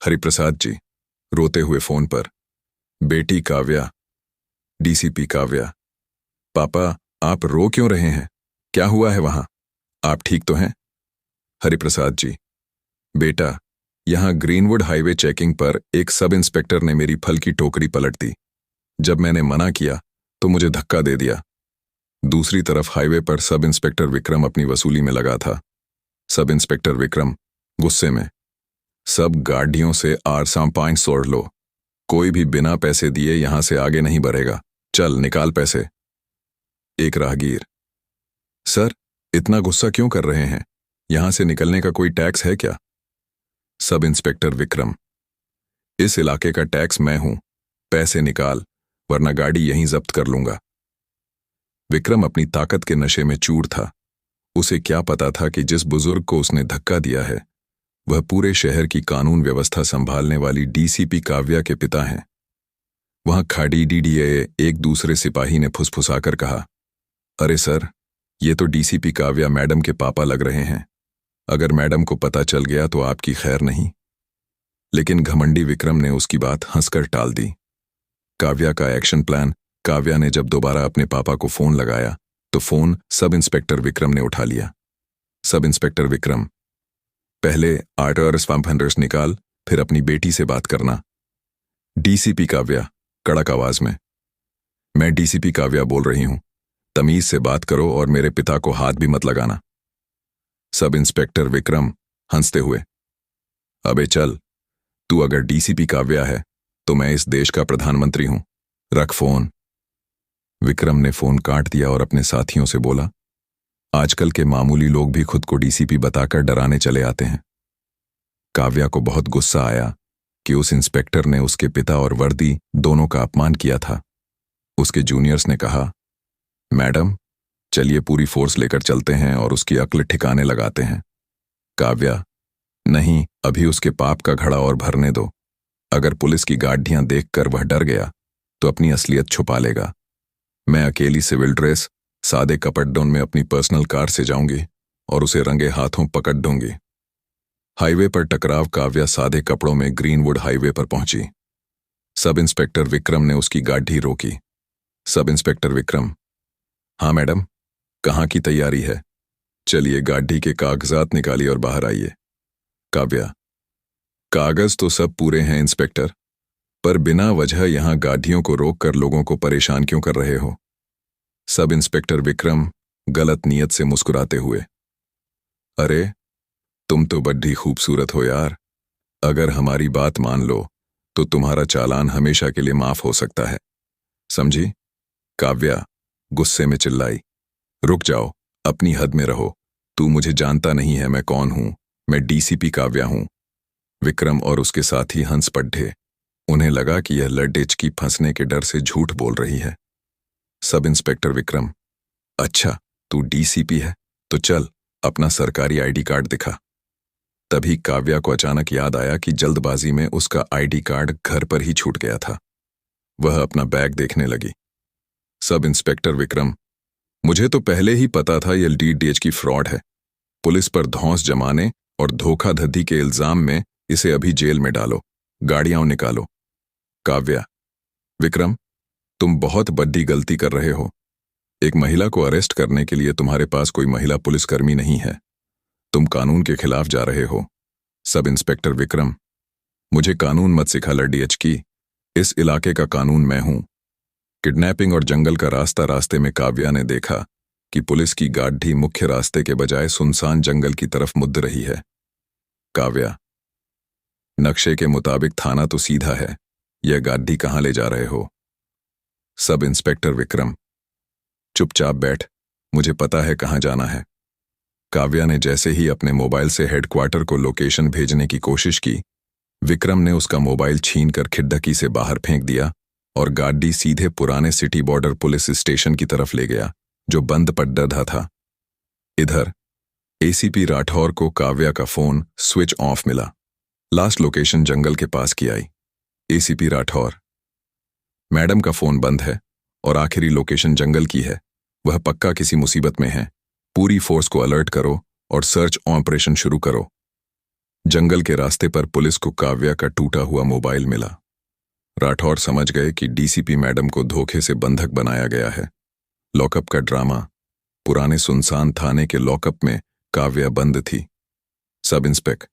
हरिप्रसाद जी रोते हुए फोन पर। बेटी काव्या। डीसीपी काव्या। पापा, आप रो क्यों रहे हैं? क्या हुआ है वहां? आप ठीक तो हैं? हरिप्रसाद जी। बेटा, यहां ग्रीनवुड हाईवे चेकिंग पर एक सब इंस्पेक्टर ने मेरी फल की टोकरी पलट दी। जब मैंने मना किया तो मुझे धक्का दे दिया। दूसरी तरफ हाईवे पर सब इंस्पेक्टर विक्रम अपनी वसूली में लगा था। सब इंस्पेक्टर विक्रम गुस्से में। सब गाड़ियों से आरसाम पॉइंट सोड़ लो। कोई भी बिना पैसे दिए यहां से आगे नहीं बढ़ेगा। चल निकाल पैसे। एक राहगीर। सर, इतना गुस्सा क्यों कर रहे हैं? यहां से निकलने का कोई टैक्स है क्या? Sub inspector Vikram. इस इलाके का टैक्स मैं हूं। पैसे निकाल, वरना गाड़ी यहीं जब्त कर लूंगा। विक्रम अपनी ताकत के नशे में चूर था। उसे क्या पता था कि जिस बुजुर्ग को उसने धक्का दिया है वह पूरे शहर की कानून व्यवस्था संभालने वाली डीसीपी काव्या के पिता हैं। वहां खाड़ी डीडीए एक दूसरे सिपाही ने फुसफुसाकर कहा, अरे सर, ये तो डीसीपी काव्या मैडम के पापा लग रहे हैं। अगर मैडम को पता चल गया तो आपकी खैर नहीं। लेकिन घमंडी विक्रम ने उसकी बात हंसकर टाल दी। काव्या का एक्शन प्लान। काव्या ने जब दोबारा अपने पापा को फोन लगाया तो फोन सब इंस्पेक्टर विक्रम ने उठा लिया। सब इंस्पेक्टर विक्रम, पहले आर्टर्स 500 निकाल, फिर अपनी बेटी से बात करना। डीसीपी काव्या कड़क आवाज में, मैं डीसीपी काव्या बोल रही हूं। तमीज से बात करो और मेरे पिता को हाथ भी मत लगाना। सब इंस्पेक्टर विक्रम हंसते हुए, अबे चल, तू अगर डीसीपी काव्या है तो मैं इस देश का प्रधानमंत्री हूं। रख फोन। विक्रम ने फोन काट दिया और अपने साथियों से बोला, आजकल के मामूली लोग भी खुद को डीसीपी बताकर डराने चले आते हैं। काव्या को बहुत गुस्सा आया कि उस इंस्पेक्टर ने उसके पिता और वर्दी दोनों का अपमान किया था। उसके जूनियर्स ने कहा, मैडम, चलिए पूरी फोर्स लेकर चलते हैं और उसकी अक्ल ठिकाने लगाते हैं। काव्या, नहीं, अभी उसके पाप का घड़ा और भरने दो। अगर पुलिस की गाड़ियां देखकर वह डर गया तो अपनी असलियत छुपा लेगा। मैं अकेली सिविल ड्रेस, सादे कपड़ों में अपनी पर्सनल कार से जाऊंगी और उसे रंगे हाथों पकड़ दूंगी। हाईवे पर टकराव। काव्या सादे कपड़ों में ग्रीनवुड हाईवे पर पहुंची। सब इंस्पेक्टर विक्रम ने उसकी गाड़ी रोकी। सब इंस्पेक्टर विक्रम, हाँ मैडम, कहाँ की तैयारी है? चलिए गाड़ी के कागजात निकालिए और बाहर आइए। काव्या, कागज तो सब पूरे हैं इंस्पेक्टर, पर बिना वजह यहां गाड़ियों को रोककर लोगों को परेशान क्यों कर रहे हो? सब इंस्पेक्टर विक्रम गलत नीयत से मुस्कुराते हुए, अरे तुम तो बड़ी खूबसूरत हो यार। अगर हमारी बात मान लो तो तुम्हारा चालान हमेशा के लिए माफ हो सकता है, समझी? काव्या गुस्से में चिल्लाई, रुक जाओ, अपनी हद में रहो। तू मुझे जानता नहीं है मैं कौन हूं। मैं डीसीपी काव्या हूं। विक्रम और उसके साथी हंस पड़े। उन्हें लगा कि यह लड़ेच की फंसने के डर से झूठ बोल रही है। सब इंस्पेक्टर विक्रम, अच्छा तू डीसीपी है तो चल अपना सरकारी आईडी कार्ड दिखा। तभी काव्या को अचानक याद आया कि जल्दबाजी में उसका आईडी कार्ड घर पर ही छूट गया था। वह अपना बैग देखने लगी। सब इंस्पेक्टर विक्रम, मुझे तो पहले ही पता था यह डीडीएच की फ्रॉड है। पुलिस पर धौंस जमाने और धोखाधड़ी के इल्जाम में इसे अभी जेल में डालो। गाड़ियां निकालो। काव्या, विक्रम, तुम बहुत बड़ी गलती कर रहे हो। एक महिला को अरेस्ट करने के लिए तुम्हारे पास कोई महिला पुलिसकर्मी नहीं है। तुम कानून के खिलाफ जा रहे हो। सब इंस्पेक्टर विक्रम, मुझे कानून मत सिखा लड़डीएच की। इस इलाके का कानून मैं हूं। किडनैपिंग और जंगल का रास्ते में काव्या ने देखा कि पुलिस की गाड़ी मुख्य रास्ते के बजाय सुनसान जंगल की तरफ मुड़ रही है। काव्या, नक्शे के मुताबिक थाना तो सीधा है, यह गाड़ी कहां ले जा रहे हो? सब इंस्पेक्टर विक्रम, चुपचाप बैठ, मुझे पता है कहां जाना है। काव्या ने जैसे ही अपने मोबाइल से हेडक्वार्टर को लोकेशन भेजने की कोशिश की, विक्रम ने उसका मोबाइल छीनकर खिड़की से बाहर फेंक दिया और गाड़ी सीधे पुराने सिटी बॉर्डर पुलिस स्टेशन की तरफ ले गया, जो बंद पड्डा था। इधर एसीपी राठौर को काव्या का फोन स्विच ऑफ मिला। लास्ट लोकेशन जंगल के पास की आई। एसीपी राठौर, मैडम का फोन बंद है और आखिरी लोकेशन जंगल की है। वह पक्का किसी मुसीबत में है। पूरी फोर्स को अलर्ट करो और सर्च ऑपरेशन शुरू करो। जंगल के रास्ते पर पुलिस को काव्या का टूटा हुआ मोबाइल मिला। राठौर समझ गए कि डीसीपी मैडम को धोखे से बंधक बनाया गया है। लॉकअप का ड्रामा। पुराने सुनसान थाने के लॉकअप में काव्या बंद थी। Sub inspector